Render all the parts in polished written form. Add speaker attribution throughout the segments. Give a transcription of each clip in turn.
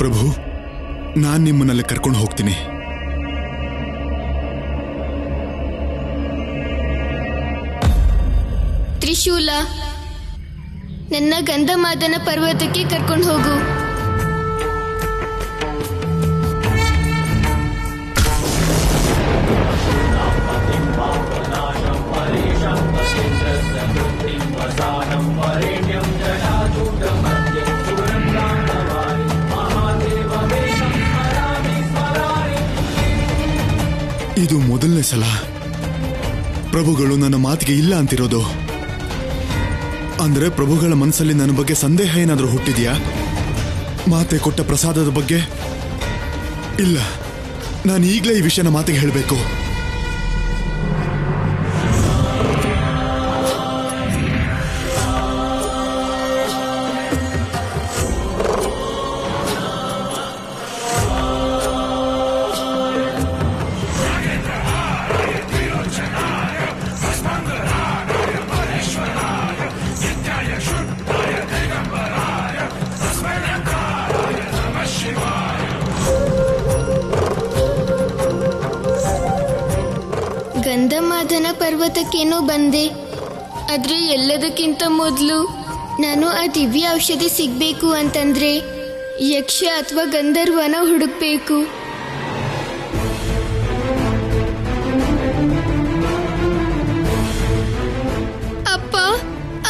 Speaker 1: ಪ್ರಭು, ನಾನು ನಿಮ್ಮನ್ನಲ್ಲಿ ಕರ್ಕೊಂಡು ಹೋಗ್ತೀನಿ.
Speaker 2: ತ್ರಿಶೂಲ, ನನ್ನ ಗಂಧಮಾದನ ಪರ್ವತಕ್ಕೆ ಕರ್ಕೊಂಡು ಹೋಗು.
Speaker 1: ಇದು ಮೊದಲನೇ ಸಲ ಪ್ರಭುಗಳು ನನ್ನ ಮಾತಿಗೆ ಇಲ್ಲ ಅಂತಿರೋದು. ಅಂದ್ರೆ ಪ್ರಭುಗಳ ಮನಸ್ಸಲ್ಲಿ ನನ್ನ ಬಗ್ಗೆ ಸಂದೇಹ ಏನಾದರೂ ಹುಟ್ಟಿದ್ಯಾ? ಮಾತೆ ಕೊಟ್ಟ ಪ್ರಸಾದದ ಬಗ್ಗೆ? ಇಲ್ಲ, ನಾನು ಈಗಲೇ ಈ ವಿಷಯನ ಮಾತಿಗೆ ಹೇಳಬೇಕು.
Speaker 2: ಗಂಧಮಾದನ ಪರ್ವತಕ್ಕೇನೋ ಬಂದೆ, ಆದ್ರೆ ಎಲ್ಲದಕ್ಕಿಂತ ಮೊದಲು ನಾನು ಆ ದಿವ್ಯ ಔಷಧಿ ಸಿಗ್ಬೇಕು ಅಂತಂದ್ರೆ ಯಕ್ಷ ಅಥವಾ ಗಂಧರ್ವನ ಹುಡುಕ್ಬೇಕು. ಅಪ್ಪ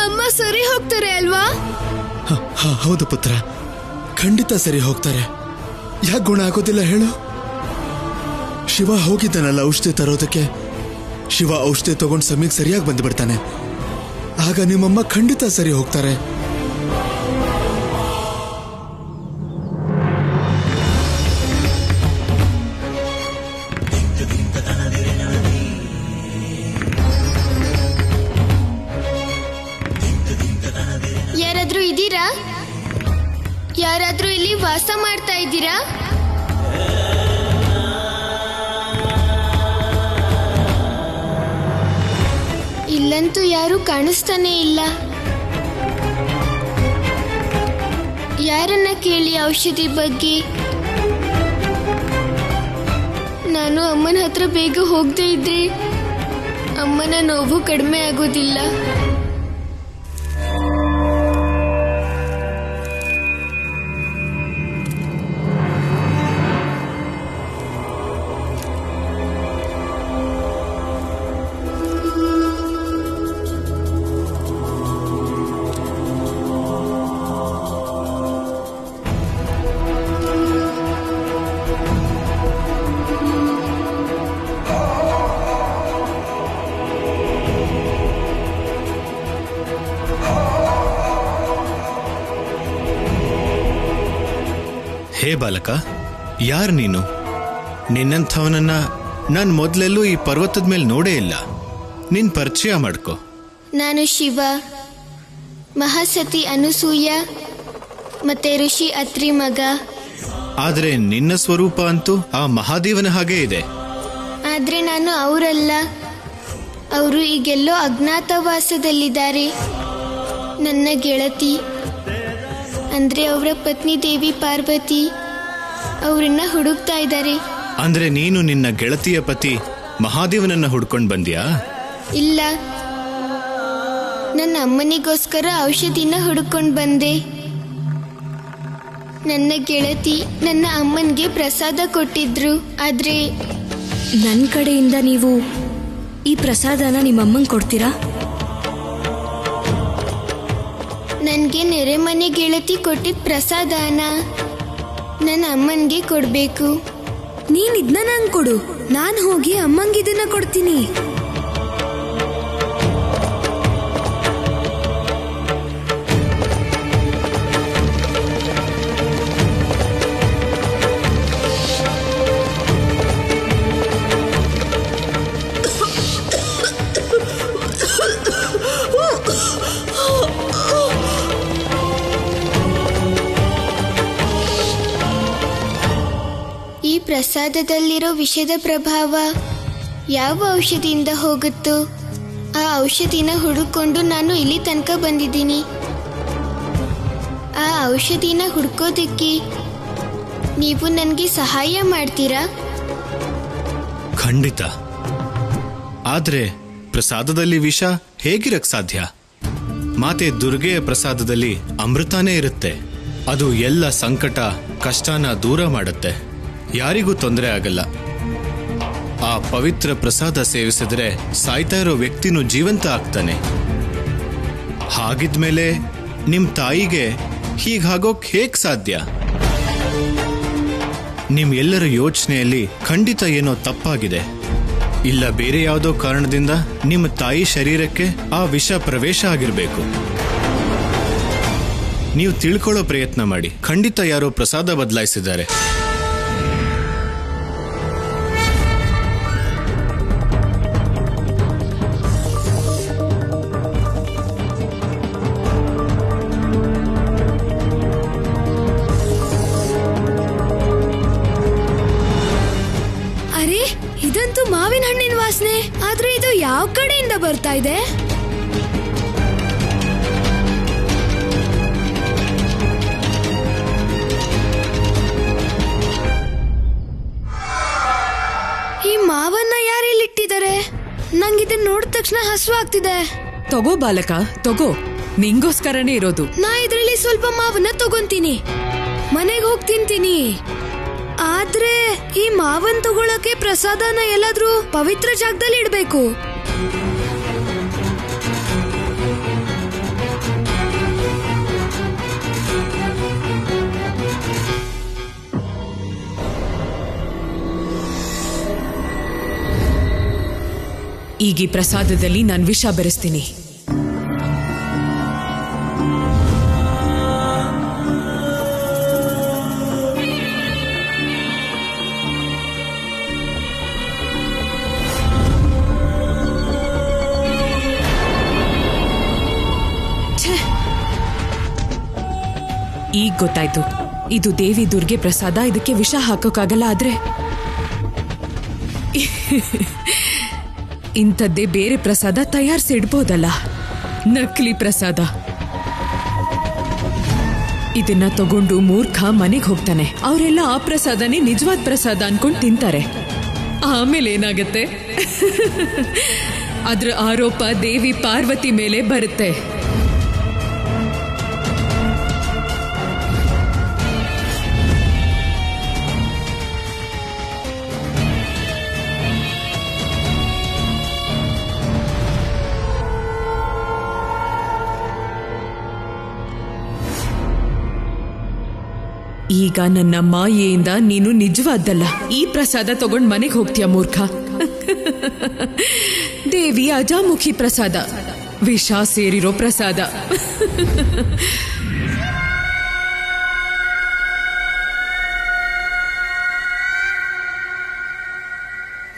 Speaker 2: ಅಮ್ಮ ಸರಿ ಹೋಗ್ತಾರೆ ಅಲ್ವಾ?
Speaker 3: ಹೌದು ಪುತ್ರ, ಖಂಡಿತ ಸರಿ ಹೋಗ್ತಾರೆ. ಯಾಕೆ ಗುಣ ಆಗೋದಿಲ್ಲ ಹೇಳು? ಶಿವ ಹೋಗಿದ್ದಾನಲ್ಲ ಔಷಧಿ ತರೋದಕ್ಕೆ. ಶಿವ ಔಷಧಿ ತಗೊಂಡು ಸಮಯಕ್ಕೆ ಸರಿಯಾಗಿ ಬಂದುಬಿಡ್ತಾನೆ. ಆಗ ನಿಮ್ಮಮ್ಮ ಖಂಡಿತ ಸರಿ ಹೋಗ್ತಾರೆ.
Speaker 2: ಯಾರಾದ್ರೂ ಇದ್ದೀರಾ? ಯಾರಾದ್ರೂ ಇಲ್ಲಿ ವಾಸ ಮಾಡ್ತಾ ಇದ್ದೀರಾ? ಇಲ್ಲಂತೂ ಯಾರು ಕಾಣಿಸ್ತಾನೆ ಇಲ್ಲ. ಯಾರನ್ನ ಕೇಳಿ ಔಷಧಿ ಬಗ್ಗೆ? ನಾನು ಅಮ್ಮನ ಹತ್ರ ಬೇಗ ಹೋಗದೆ ಇದ್ರೆ ಅಮ್ಮನ ನೋವು ಕಡಿಮೆ ಆಗೋದಿಲ್ಲ.
Speaker 4: ಹೇ ಬಾಲಕ, ಯಾರು ನೀನು? ನಿನ್ನಂಥವನನ್ನ ನಾನು ಮೊದಲೆಲ್ಲೂ ಈ ಪರ್ವತದ ಮೇಲೆ ನೋಡೇ ಇಲ್ಲ. ನಿನ್ ಪರಿಚಯ ಮಾಡ್ಕೊ.
Speaker 2: ನಾನು ಶಿವ, ಮಹಾಸತಿ ಅನುಸೂಯ ಮತ್ತೆ ಋಷಿ ಅತ್ರಿ ಮಗ.
Speaker 4: ಆದ್ರೆ ನಿನ್ನ ಸ್ವರೂಪ ಅಂತೂ ಆ ಮಹಾದೇವನ ಹಾಗೆ ಇದೆ.
Speaker 2: ಆದ್ರೆ ನಾನು ಅವರಲ್ಲ. ಅವರು ಈಗೆಲ್ಲೋ ಅಜ್ಞಾತವಾಸದಲ್ಲಿದ್ದಾರೆ. ನನ್ನ ಗೆಳತಿ ಅಂದ್ರೆ ಅವರ ಪತ್ನಿ ದೇವಿ ಪಾರ್ವತಿ ಅವರನ್ನ ಹುಡುಕ್ತಾ ಇದ್ದಾರೆ.
Speaker 4: ಅಂದ್ರೆ ನೀನು ನಿನ್ನ ಗೆಳತಿಯ ಪತಿ ಮಹಾದೇವನನ್ನ ಹುಡ್ಕೊಂಡು ಬಂದ್ಯಾ?
Speaker 2: ಇಲ್ಲ, ನನ್ನ ಅಮ್ಮನಿಗೋಸ್ಕರ ಔಷಧಿನ ಹುಡುಕೊಂಡು ಬಂದೆ. ನನ್ನ ಗೆಳತಿ ನನ್ನ ಅಮ್ಮನಿಗೆ ಪ್ರಸಾದ ಕೊಟ್ಟಿದ್ರು. ಆದ್ರೆ
Speaker 5: ನನ್ನ ಕಡೆಯಿಂದ ನೀವು ಈ ಪ್ರಸಾದನ ನಿಮ್ಮಮ್ಮಂಗೆ ಕೊಡ್ತೀರಾ?
Speaker 2: ನನಗೆ ನೆರೆಮನೆ ಗೆಳತಿ ಕೊಟ್ಟಿದ್ದ ಪ್ರಸಾದನ ನನ್ನ ಅಮ್ಮನಿಗೆ ಕೊಡಬೇಕು.
Speaker 5: ನೀನ್ ಇದನ್ನ ನಂಗೆ ಕೊಡು, ನಾನು ಹೋಗಿ ಅಮ್ಮಂಗೆ ಇದನ್ನ ಕೊಡ್ತೀನಿ.
Speaker 2: ಈ ಪ್ರಸಾದದಲ್ಲಿರೋ ವಿಷದ ಪ್ರಭಾವ ಯಾವ ಔಷಧಿಯಿಂದ ಹೋಗುತ್ತೋ ಆ ಔಷಧಿನ ಹುಡುಕೊಂಡು ನಾನು ಇಲ್ಲಿ ತನಕ ಬಂದಿದ್ದೀನಿ. ಆ ಔಷಧಿನ ಹುಡ್ಕೋದಕ್ಕೆ ನೀವು ನನಗೆ ಸಹಾಯ ಮಾಡ್ತೀರಾ?
Speaker 4: ಖಂಡಿತ. ಆದ್ರೆ ಪ್ರಸಾದದಲ್ಲಿ ವಿಷ ಹೇಗಿರಕ್ ಸಾಧ್ಯ? ಮಾತೆ ದುರ್ಗೆಯ ಪ್ರಸಾದದಲ್ಲಿ ಅಮೃತನೇ ಇರುತ್ತೆ. ಅದು ಎಲ್ಲ ಸಂಕಟ ಕಷ್ಟನ ದೂರ ಮಾಡುತ್ತೆ. ಯಾರಿಗೂ ತೊಂದರೆ ಆಗಲ್ಲ. ಆ ಪವಿತ್ರ ಪ್ರಸಾದ ಸೇವಿಸಿದ್ರೆ ಸಾಯ್ತಾ ಇರೋ ವ್ಯಕ್ತಿನೂ ಜೀವಂತ ಆಗ್ತಾನೆ. ಹಾಗಿದ್ಮೇಲೆ ನಿಮ್ ತಾಯಿಗೆ ಹೀಗಾಗೋಕ್ ಹೇಗ್ ಸಾಧ್ಯ? ನಿಮ್ ಎಲ್ಲರ ಯೋಚನೆಯಲ್ಲಿ ಖಂಡಿತ ಏನೋ ತಪ್ಪಾಗಿದೆ. ಇಲ್ಲ ಬೇರೆ ಯಾವುದೋ ಕಾರಣದಿಂದ ನಿಮ್ಮ ತಾಯಿ ಶರೀರಕ್ಕೆ ಆ ವಿಷ ಪ್ರವೇಶ ಆಗಿರ್ಬೇಕು. ನೀವು ತಿಳ್ಕೊಳ್ಳೋ ಪ್ರಯತ್ನ ಮಾಡಿ. ಖಂಡಿತ ಯಾರೋ ಪ್ರಸಾದ ಬದಲಾಯಿಸಿದ್ದಾರೆ.
Speaker 5: ಅರೆ, ಇದಂತೂ ಮಾವಿನ ಹಣ್ಣಿನ ವಾಸನೆ. ಆದ್ರೆ ಇದು ಯಾವ ಕಡೆಯಿಂದ ಬರ್ತಾ ಇದೆ? ಈ ಮಾವನ್ನ ಯಾರಿಲ್ಲಿಟ್ಟಿದ್ದಾರೆ? ನಂಗಿದನ್ನ ನೋಡಿದ ತಕ್ಷಣ ಹಸು ಆಗ್ತಿದೆ.
Speaker 6: ತಗೋ ಬಾಲಕ, ತಗೋ. ನಿಂಗೋಸ್ಕರನೇ ಇರೋದು.
Speaker 5: ನಾ ಇದ್ರಲ್ಲಿ ಸ್ವಲ್ಪ ಮಾವನ್ನ ತಗೊಂತೀನಿ, ಮನೆಗೆ ಹೋಗಿ ತಿಂತೀನಿ. ಆದ್ರೆ ಈ ಮಾವನ್ ತಗೊಳಕ್ಕೆ ಪ್ರಸಾದನ ಎಲ್ಲಾದ್ರೂ ಪವಿತ್ರ ಜಾಗದಲ್ಲಿ ಇಡ್ಬೇಕು.
Speaker 6: ಈಗ ಈ ಪ್ರಸಾದದಲ್ಲಿ ನಾನು ವಿಷ ಬೆರೆಸ್ತೀನಿ. ಈಗ ಗೊತ್ತಾಯ್ತು, ಇದು ದೇವಿ ದುರ್ಗೆ ಪ್ರಸಾದ. ಇದಕ್ಕೆ ವಿಷ ಹಾಕೋಕ್ಕಾಗಲ್ಲ. ಆದ್ರೆ ಇಂಥದ್ದೇ ಬೇರೆ ಪ್ರಸಾದ ತಯಾರಿಸಿಡ್ಬೋದಲ್ಲ. ನಕಲಿ ಪ್ರಸಾದ. ಇದನ್ನ ತಗೊಂಡು ಮೂರ್ಖ ಮನೆಗೆ ಹೋಗ್ತಾನೆ. ಅವರೆಲ್ಲ ಆ ಪ್ರಸಾದನೇ ನಿಜವಾದ ಪ್ರಸಾದ ಅನ್ಕೊಂಡು ತಿಂತಾರೆ. ಆಮೇಲೆ ಏನಾಗತ್ತೆ? ಅದ್ರ ಆರೋಪ ದೇವಿ ಪಾರ್ವತಿ ಮೇಲೆ ಬರುತ್ತೆ. ಈಗ ನನ್ನ ಮಾಯೆಯಿಂದ ನೀನು ನಿಜವಾದ್ದಲ್ಲ. ಈ ಪ್ರಸಾದ ತಗೊಂಡ್ ಮನೆಗೆ ಹೋಗ್ತೀಯ ಮೂರ್ಖ. ದೇವಿ ಅಜಾಮುಖಿ ಪ್ರಸಾದ, ವಿಷ ಸೇರಿರೋ ಪ್ರಸಾದ.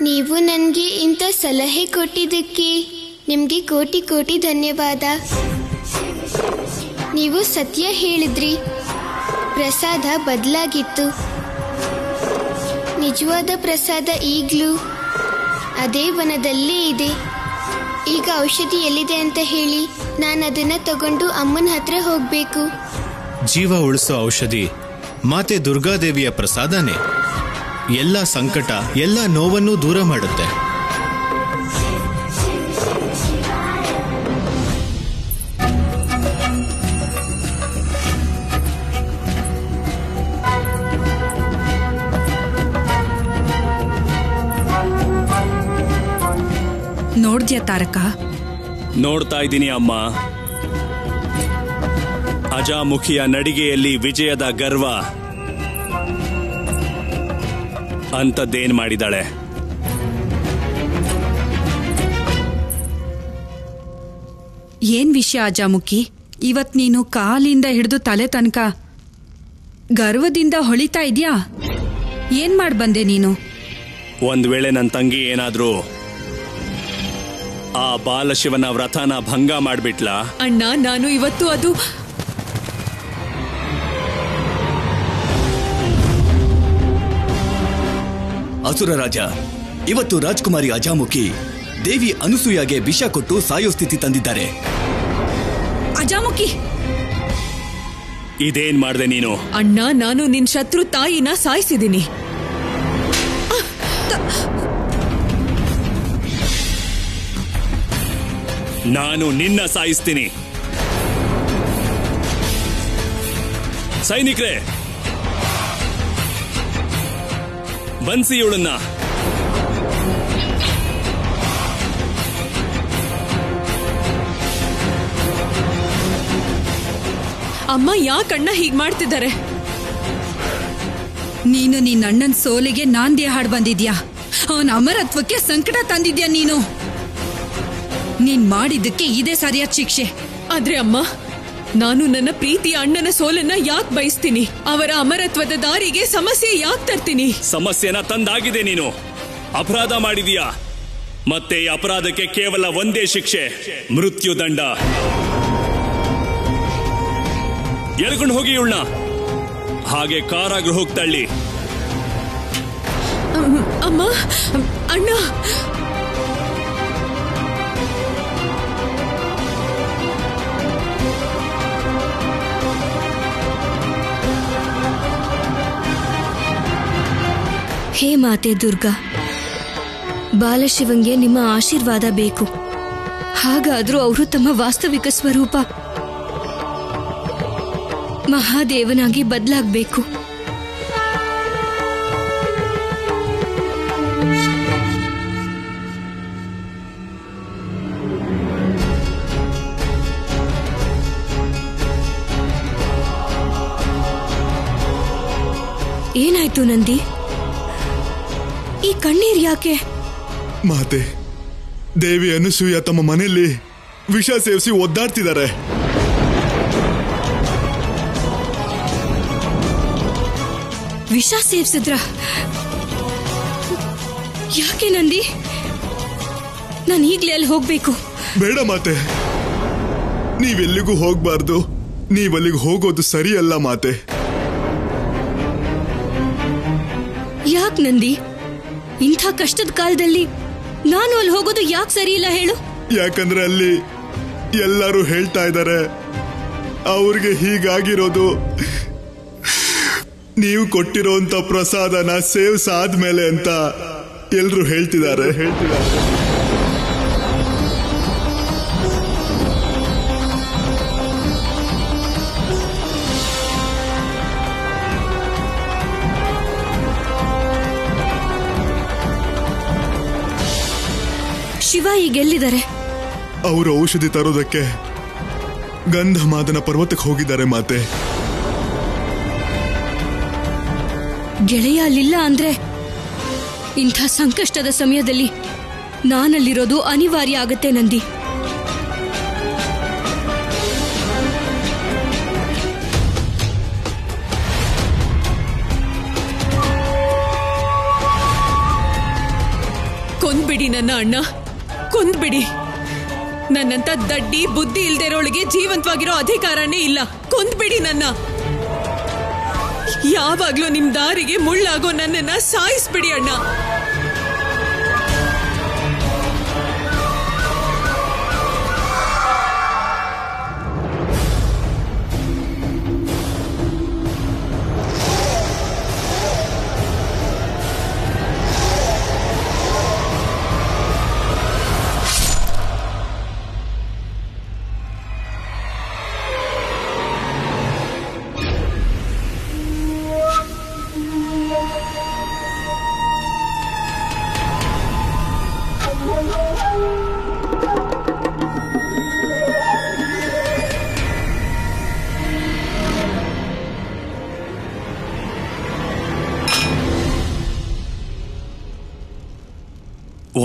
Speaker 2: ನೀವು ನನಗೆ ಇಂಥ ಸಲಹೆ ಕೊಟ್ಟಿದ್ದಕ್ಕೆ ನಿಮಗೆ ಕೋಟಿ ಕೋಟಿ ಧನ್ಯವಾದ. ನೀವು ಸತ್ಯ ಹೇಳಿದ್ರಿ. ಪ್ರಸಾದ ಬದಲಾಗಿತ್ತು. ನಿಜವಾದ ಪ್ರಸಾದ ಈಗಲೂ ಅದೇ ವನದಲ್ಲೇ ಇದೆ. ಈಗ ಔಷಧಿ ಎಲ್ಲಿದೆ ಅಂತ ಹೇಳಿ, ನಾನು ಅದನ್ನ ತಗೊಂಡು ಅಮ್ಮನ ಹತ್ರ ಹೋಗ್ಬೇಕು.
Speaker 4: ಜೀವ ಉಳಿಸೋ ಔಷಧಿ ಮಾತೆ ದುರ್ಗಾದೇವಿಯ ಪ್ರಸಾದನೇ. ಎಲ್ಲ ಸಂಕಟ, ಎಲ್ಲ ನೋವನ್ನು ದೂರ ಮಾಡುತ್ತೆ.
Speaker 7: ನೋಡ್ದ್ಯಾ ತಾರಕ?
Speaker 8: ನೋಡ್ತಾ ಇದ್ದೀನಿ ಅಮ್ಮ. ಅಜಾಮುಖಿಯ ನಡಿಗೆಯಲ್ಲಿ ವಿಜಯದ ಗರ್ವ. ಅಂಥದ್ದೇನ್ ಮಾಡಿದಾಳೆ?
Speaker 7: ಏನ್ ವಿಷಯ ಅಜಾಮುಖಿ? ಇವತ್ ನೀನು ಕಾಲಿಂದ ಹಿಡಿದು ತಲೆ ತನಕ ಗರ್ವದಿಂದ ಹೊಳಿತಾ ಇದ್ಯಾ? ಏನ್ ಮಾಡ್ಬಂದೆ ನೀನು?
Speaker 8: ಒಂದ್ ವೇಳೆ ನನ್ನ ತಂಗಿ ಏನಾದ್ರೂ ಆ ಬಾಲಶಿವನ ವ್ರತನ ಭಂಗ ಮಾಡ್ಬಿಟ್ಲಾ?
Speaker 6: ಅಣ್ಣ, ನಾನು ಇವತ್ತು ಅದು
Speaker 9: ಅಸುರ ರಾಜ, ಇವತ್ತು ರಾಜ್ಕುಮಾರಿ ಅಜಾಮುಖಿ ದೇವಿ ಅನುಸೂಯಾಗೆ ವಿಷ ಕೊಟ್ಟು ಸಾಯೋ ಸ್ಥಿತಿ ತಂದಿದ್ದಾರೆ.
Speaker 7: ಅಜಾಮುಖಿ,
Speaker 8: ಇದೇನ್ ಮಾಡ್ದೆ ನೀನು?
Speaker 6: ಅಣ್ಣ, ನಾನು ನಿನ್ ಶತ್ರು ತಾಯಿನ ಸಾಯಿಸಿದ್ದೀನಿ.
Speaker 8: ನಾನು ನಿನ್ನ ಸಾಯಿಸ್ತೀನಿ. ಸೈನಿಕರೇ, ಬನ್ಸಿ ಇವಳನ್ನ.
Speaker 6: ಅಮ್ಮ, ಯಾಕಣ್ಣ ಹೀಗ್ ಮಾಡ್ತಿದ್ದಾರೆ?
Speaker 7: ನೀನು ನಿನ್ನ ಅಣ್ಣನ ಸೋಲಿಗೆ ನಾಂದಿ ಹಾಡ್ ಬಂದಿದ್ಯಾ. ಅವನ ಅಮರತ್ವಕ್ಕೆ ಸಂಕಟ ತಂದಿದ್ಯಾ ನೀನು. ನೀನ್ ಮಾಡಿದ್ದಕ್ಕೆ ಇದೇ ಸರಿಯಾದ ಶಿಕ್ಷೆ.
Speaker 6: ಆದ್ರೆ ಅಮ್ಮ, ನಾನು ನನ್ನ ಪ್ರೀತಿಯ ಅಣ್ಣನ ಸೋಲನ್ನ ಯಾಕೆ ಬಯಸ್ತೀನಿ? ಅವರ ಅಮರತ್ವದ ದಾರಿಗೆ ಸಮಸ್ಯೆ ಯಾಕೆ ತರ್ತೀನಿ?
Speaker 8: ಸಮಸ್ಯೆನ ತಂದಾಗಿದೆ ನೀನು. ಅಪರಾಧ ಮಾಡಿದೀಯಾ. ಮತ್ತೆ ಈ ಅಪರಾಧಕ್ಕೆ ಕೇವಲ ಒಂದೇ ಶಿಕ್ಷೆ, ಮೃತ್ಯುದಂಡ. ಎಳ್ಕೊಂಡು ಹೋಗಿ ಇವಳನ್ನ. ಹಾಗೆ ಕಾರಾಗೃಹಕ್ಕೆ ತಳ್ಳಿ.
Speaker 6: ಅಮ್ಮ, ಅಣ್ಣ.
Speaker 5: ಹೇ ಮಾತೆ ದುರ್ಗಾ, ಬಾಲಶಿವಂಗೆ ನಿಮ್ಮ ಆಶೀರ್ವಾದ ಬೇಕು. ಹಾಗಾದ್ರೂ ಅವರು ತಮ್ಮ ವಾಸ್ತವಿಕ ಸ್ವರೂಪ ಮಹಾದೇವನಾಗಿ ಬದಲಾಗಬೇಕು. ಏನಾಯ್ತು ನಂದಿ? ಈ ಕಣ್ಣೀರ್ ಯಾಕೆ?
Speaker 1: ಮಾತೆ, ದೇವಿ ಅನಸೂಯ ತಮ್ಮ ಮನೆಯಲ್ಲಿ ವಿಷ ಸೇವಿಸಿ ಒದ್ದಾಡ್ತಿದ್ದಾರೆ.
Speaker 5: ವಿಷ ಸೇವಿಸಿದ್ರ? ಯಾಕೆ ನಂದಿ? ನಾನು ಈಗ್ಲೇ ಅಲ್ಲಿ ಹೋಗ್ಬೇಕು.
Speaker 1: ಬೇಡ ಮಾತೆ, ನೀವೆಲ್ಲಿಗೂ ಹೋಗ್ಬಾರ್ದು. ನೀವಲ್ಲಿಗೆ ಹೋಗೋದು ಸರಿಯಲ್ಲ ಮಾತೆ.
Speaker 5: ಯಾಕೆ ನಂದಿ? ಇಂಥ ಕಷ್ಟದ ಕಾಲದಲ್ಲಿ ನಾನು ಅಲ್ಲಿ ಹೋಗೋದು ಯಾಕೆ ಸರಿ ಇಲ್ಲ ಹೇಳು?
Speaker 1: ಯಾಕಂದ್ರೆ ಅಲ್ಲಿ ಎಲ್ಲರೂ ಹೇಳ್ತಾ ಇದ್ದಾರೆ ಅವ್ರಿಗೆ ಹೀಗಾಗಿರೋದು ನೀವು ಕೊಟ್ಟಿರೋಂತ ಪ್ರಸಾದನ ಸೇವಿಸಾದ್ಮೇಲೆ ಅಂತ ಎಲ್ರು ಹೇಳ್ತಿದ್ದಾರೆ.
Speaker 5: ಶಿವ ಈಗ ಎಲ್ಲಿದ್ದಾರೆ?
Speaker 1: ಅವರು ಔಷಧಿ ತರೋದಕ್ಕೆ ಗಂಧಮಾದನ ಪರ್ವತಕ್ಕೆ ಹೋಗಿದ್ದಾರೆ ಮಾತೆ.
Speaker 5: ಗೆಳೆಯ ಅಲ್ಲಿಲ್ಲ ಅಂದ್ರೆ ಇಂಥ ಸಂಕಷ್ಟದ ಸಮಯದಲ್ಲಿ ನಾನಲ್ಲಿರೋದು ಅನಿವಾರ್ಯ ಆಗತ್ತೆ ನಂದಿ.
Speaker 6: ಕೊಂದ್ಬಿಡಿ ನನ್ನ ಅಣ್ಣ, ಕೊಂದ್ಬಿಡಿ. ನನ್ನಂತ ದಡ್ಡಿ ಬುದ್ಧಿ ಇಲ್ದಿರೋಳಿಗೆ ಜೀವಂತವಾಗಿರೋ ಅಧಿಕಾರನೇ ಇಲ್ಲ. ಕೊಂದ್ಬಿಡಿ ನನ್ನ. ಯಾವಾಗ್ಲೂ ನಿಮ್ ದಾರಿಗೆ ಮುಳ್ಳಾಗೋ ನನ್ನನ್ನ ಸಾಯಿಸ್ಬಿಡಿ ಅಣ್ಣ.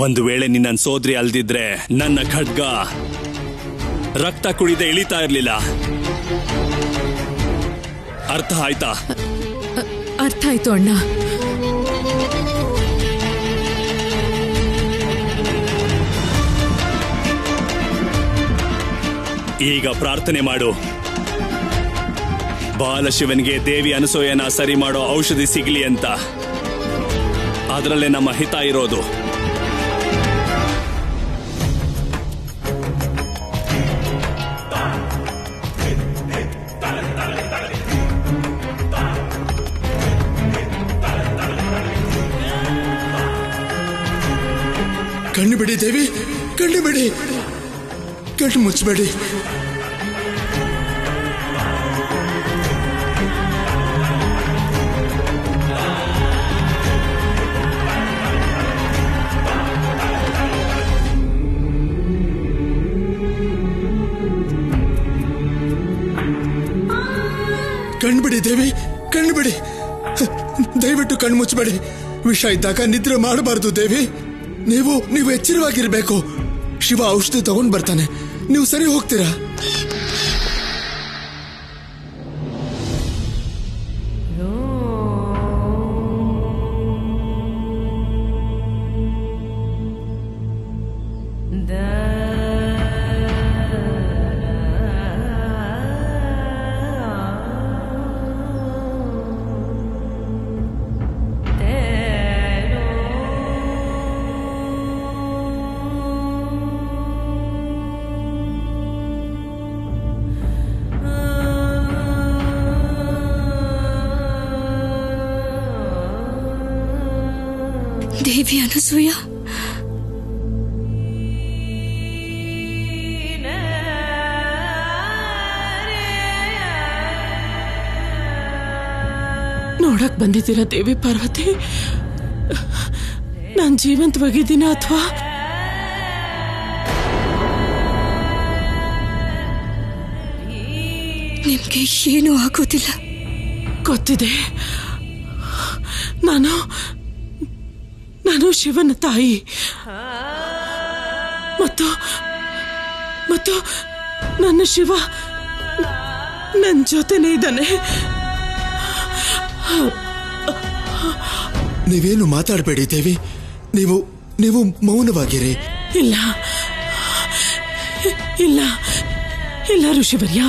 Speaker 8: ಒಂದು ವೇಳೆ ನಿನ್ನ ಸೋದರಿ ಅಲ್ದಿದ್ರೆ ನನ್ನ ಖಡ್ಗ ರಕ್ತ ಕುಡಿದೆ ಇಳಿತಾ ಇರ್ಲಿಲ್ಲ. ಅರ್ಥ ಆಯ್ತಾ?
Speaker 6: ಅರ್ಥ ಆಯ್ತು ಅಣ್ಣ.
Speaker 8: ಈಗ ಪ್ರಾರ್ಥನೆ ಮಾಡು. ಬಾಲಶಿವನಿಗೆ ದೇವಿ ಅನಸೂಯನ ಸರಿ ಮಾಡೋ ಔಷಧಿ ಸಿಗ್ಲಿ ಅಂತ. ಅದರಲ್ಲೇ ನಮ್ಮ ಹಿತ ಇರೋದು.
Speaker 3: ದೇವಿ, ಕಣ್ಣು ಬಿಡಿ, ಕಣ್ಣು ಮುಚ್ಚಬೇಡಿ. ಕಣ್ಬಿಡಿ ದೇವಿ, ಕಣ್ಣು ಬಿಡಿ, ದಯವಿಟ್ಟು ಕಣ್ಣು ಮುಚ್ಚಬೇಡಿ. ವಿಷ ಇದ್ದಾಗ ನಿದ್ರೆ ಮಾಡಬಾರ್ದು ದೇವಿ. ನೀವು ಎಚ್ಚರವಾಗಿರ್ಬೇಕು. ಶಿವ ಔಷಧಿ ತಗೊಂಡ್ ಬರ್ತಾನೆ, ನೀವು ಸರಿ ಹೋಗ್ತೀರಾ?
Speaker 7: ದೇವಿ ಅನಸೂಯ,
Speaker 6: ನೋಡಕ್ ಬಂದಿದ್ದೀರಾ ದೇವಿ ಪಾರ್ವತಿ? ನಾನ್ ಜೀವಂತವಾಗಿದ್ದೀನ ಅಥವಾ
Speaker 7: ನಿಮ್ಗೆ ಏನೂ ಆಗೋದಿಲ್ಲ.
Speaker 6: ಗೊತ್ತಿದೆ. ನಾನು ಶಿವನ ತಾಯಿ ಮತ್ತು ನನ್ನ ಶಿವ ನನ್ನ ಜೊತೆನೇ ಇದ್ದಾನೆ.
Speaker 3: ನೀವೇನು ಮಾತಾಡಬೇಡಿ ದೇವಿ, ನೀವು ಮೌನವಾಗಿರಿ.
Speaker 6: ಇಲ್ಲ ಋಷಿವರ್ಯ,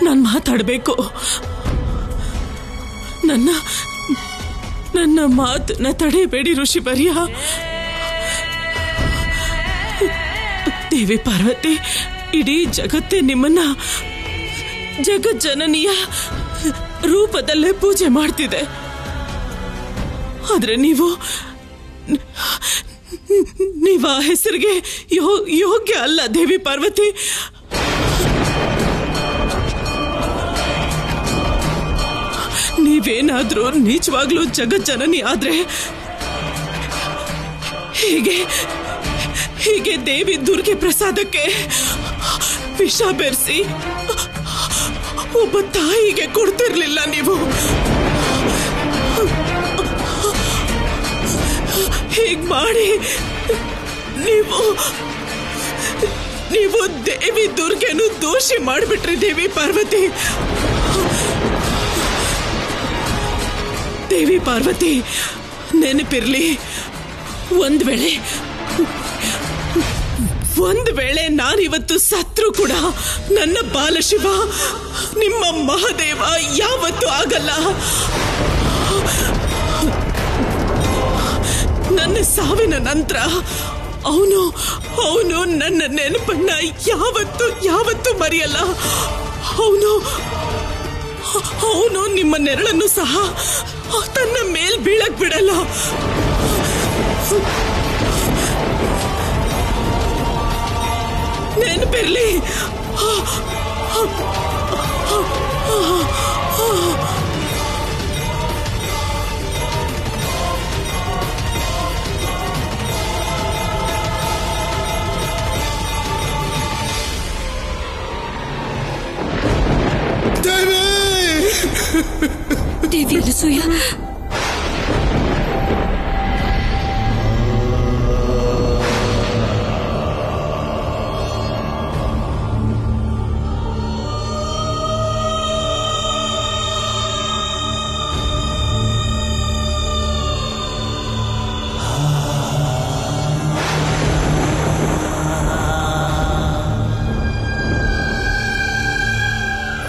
Speaker 6: ನಾನು ಮಾತಾಡಬೇಕು. ನನ್ನ ಮಾತನ್ನ ತಡೆಯಬೇಡಿ ಋಷಿವರ್ಯ. ದೇವಿ ಪಾರ್ವತಿ, ಇಡೀ ಜಗತ್ತೇ ನಿಮ್ಮನ್ನ ಜಗಜ್ಜನನಿಯ ರೂಪದಲ್ಲೇ ಪೂಜೆ ಮಾಡ್ತಿದೆ. ಆದ್ರೆ ನೀವು ಆ ಹೆಸರಿಗೆ ಯೋಗ್ಯ ಅಲ್ಲ ದೇವಿ ಪಾರ್ವತಿ. ನೀವೇನಾದ್ರೂ ನಿಜವಾಗ್ಲೂ ಜಗಜ್ಜನನಿ ಆದ್ರೆ ಹೀಗೆ ದೇವಿ ದುರ್ಗೆ ಪ್ರಸಾದಕ್ಕೆ ವಿಷ ಬೆರೆಸಿ ಒಬ್ಬ ತಾಯಿಗೆ ಕೊಡ್ತಿರ್ಲಿಲ್ಲ. ನೀವು ಹೀಗ್ ಮಾಡಿ ನೀವು ದೇವಿ ದುರ್ಗೆನು ದೋಷಿ ಮಾಡಿಬಿಟ್ರಿ ದೇವಿ ಪಾರ್ವತಿ. ದೇವಿ ಪಾರ್ವತಿ, ನೆನಪಿರ್ಲಿ, ಒಂದ್ ವೇಳೆ ನಾನಿವತ್ತು ಸತ್ರು ಕೂಡ ನನ್ನ ಬಾಲಶಿವ ನಿಮ್ಮ ಮಹಾದೇವ ಯಾವತ್ತೂ ಆಗಲ್ಲ. ನನ್ನ ಸಾವಿನ ನಂತರ ಅವನು ನನ್ನ ನೆನಪನ್ನ ಯಾವತ್ತೂ ಮರೆಯಲ್ಲ. ಅವನು ನಿಮ್ಮ ನೆರಳನ್ನು ಸಹ ತನ್ನ ಮೇಲ್ ಬೀಳಕ್ ಬಿಡಲ್ಲ. ನೆನಪಿರ್ಲಿ.
Speaker 7: ದೇವಿ ಅನಸೂಯ,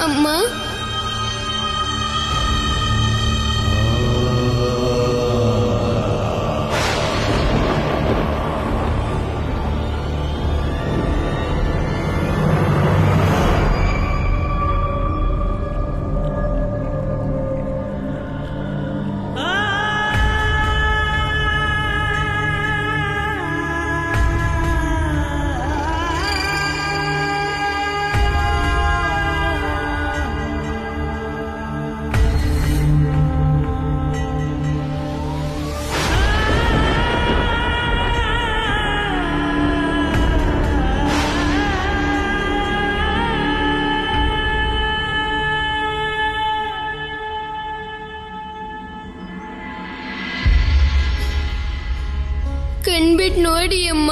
Speaker 2: ಅಮ್ಮ, ಕಣ್ಬಿಟ್ ನೋಡಿ ಅಮ್ಮ.